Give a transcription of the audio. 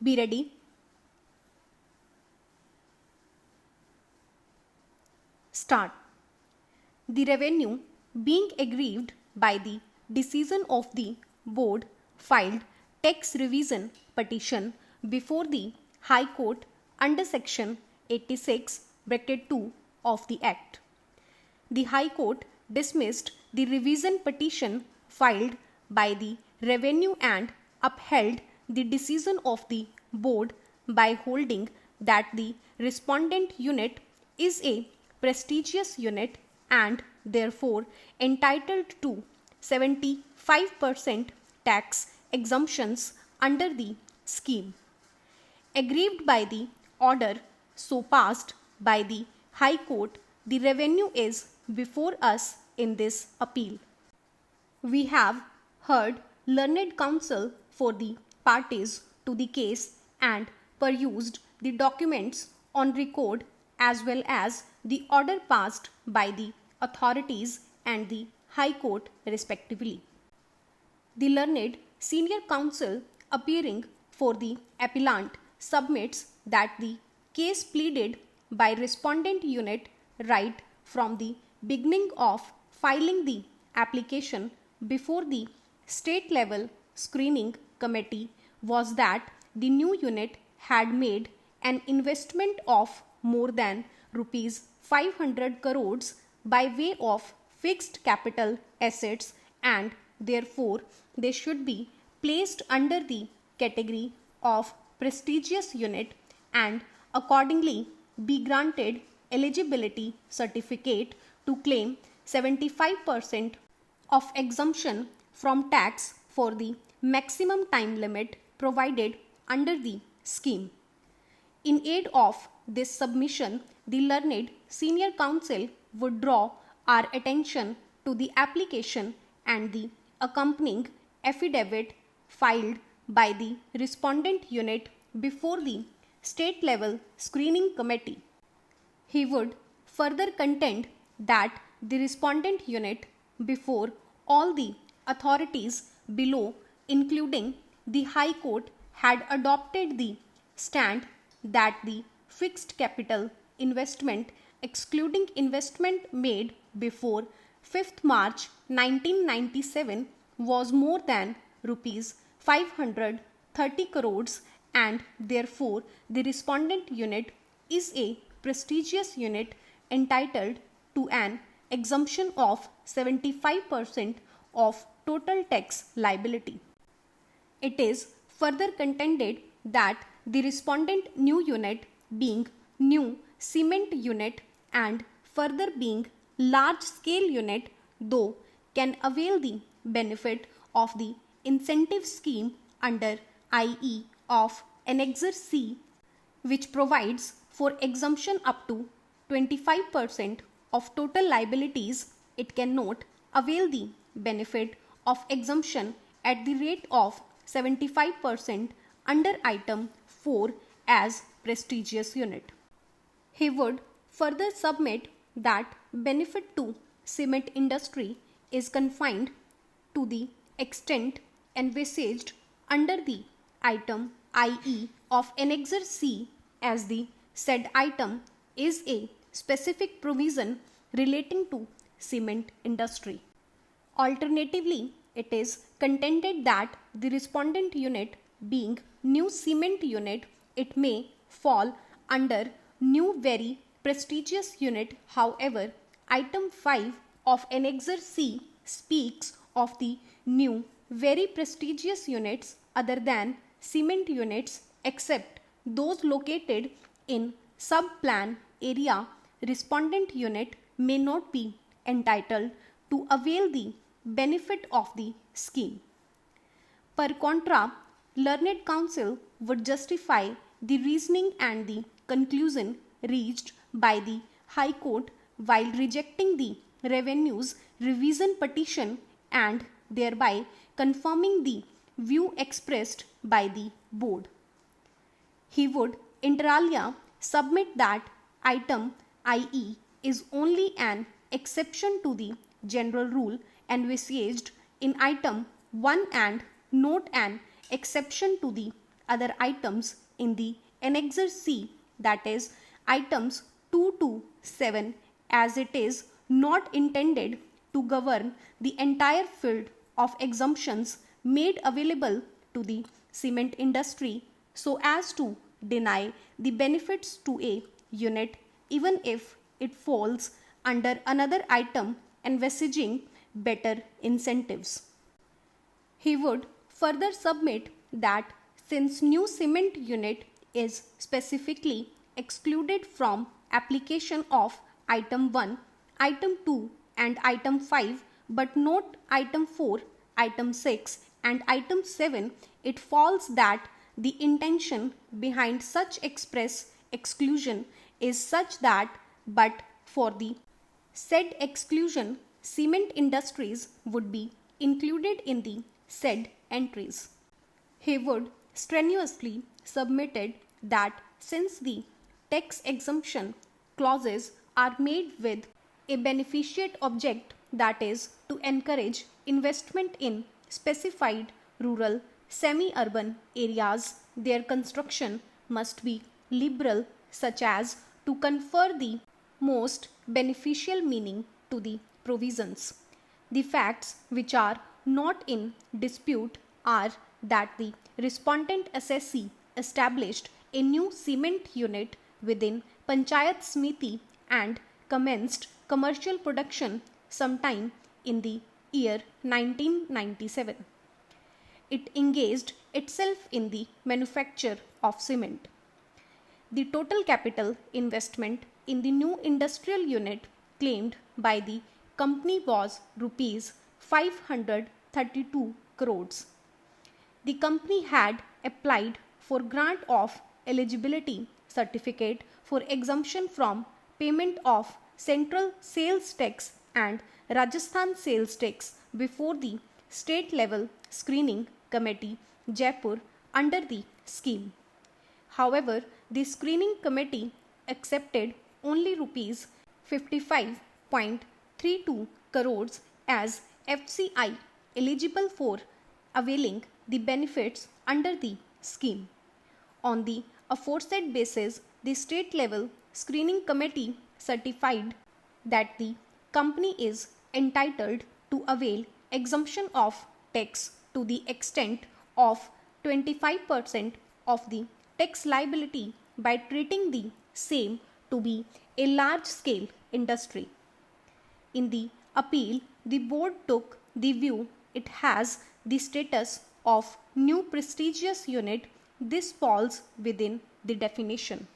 Be ready. Start. The revenue being aggrieved by the decision of the board filed tax revision petition before the High Court under section 86(2) of the Act. The High Court dismissed the revision petition filed by the revenue and upheld the decision of the board by holding that the respondent unit is a prestigious unit and therefore entitled to 75% tax exemptions under the scheme. Aggrieved by the order so passed by the High Court, the revenue is before us in this appeal. We have heard learned counsel for the parties to the case and perused the documents on record as well as the order passed by the authorities and the High Court respectively. The learned senior counsel appearing for the appellant submits that the case pleaded by respondent unit right from the beginning of filing the application before the state level screening committee was that the new unit had made an investment of more than rupees 500 crores by way of fixed capital assets and therefore they should be placed under the category of prestigious unit and accordingly be granted eligibility certificate to claim 75% of exemption from tax for the maximum time limit provided under the scheme. In aid of this submission, the learned senior counsel would draw our attention to the application and the accompanying affidavit filed by the respondent unit before the state level screening committee. He would further contend that the respondent unit before all the authorities below including the High Court had adopted the stand that the fixed capital investment excluding investment made before 5th March 1997 was more than rupees 530 crores and therefore the respondent unit is a prestigious unit entitled to an exemption of 75% of total tax liability. It is further contended that the respondent new unit being new cement unit and further being large scale unit though can avail the benefit of the incentive scheme under IE of Annexure C which provides for exemption up to 25% of total liabilities, it cannot avail the benefit of exemption at the rate of 75% under item 4 as prestigious unit. He would further submit that benefit to cement industry is confined to the extent envisaged under the item IE of Annexure C as the said item is a specific provision relating to cement industry. Alternatively, it is contended that the respondent unit being new cement unit, it may fall under new very prestigious unit. However, item 5 of Annexure C speaks of the new very prestigious units other than cement units except those located in sub-plan area. Respondent unit may not be entitled to avail the benefit of the scheme. Per contra, learned counsel would justify the reasoning and the conclusion reached by the High Court while rejecting the revenue's revision petition and thereby confirming the view expressed by the board. He would inter alia submit that item IE is only an exception to the general rule envisaged in item 1 and not an exception to the other items in the Annexure C, that is items 2 to 7, as it is not intended to govern the entire field of exemptions made available to the cement industry so as to deny the benefits to a unit even if it falls under another item envisaging better incentives. He would further submit that since new cement unit is specifically excluded from application of item 1, item 2 and item 5 but not item 4, item 6 and item 7, it falls that the intention behind such express exclusion is such that but for the said exclusion, cement industries would be included in the said entries. Haywood strenuously submitted that since the tax exemption clauses are made with a beneficiate object, that is to encourage investment in specified rural semi-urban areas, their construction must be liberal such as to confer the most beneficial meaning to the provisions. The facts which are not in dispute are that the respondent assessee established a new cement unit within Panchayat Smiti and commenced commercial production sometime in the year 1997. It engaged itself in the manufacture of cement. The total capital investment in the new industrial unit claimed by the company was rupees 532 crores. The company had applied for grant of eligibility certificate for exemption from payment of central sales tax and Rajasthan sales tax before the state level screening committee Jaipur under the scheme. However, the screening committee accepted only rupees 55.32 crores as FCI eligible for availing the benefits under the scheme. On the aforesaid basis, the state level screening committee certified that the company is entitled to avail exemption of tax to the extent of 25% of the tax liability by treating the same to be a large scale industry. In the appeal, the board took the view it has the status of new prestigious unit. This falls within the definition.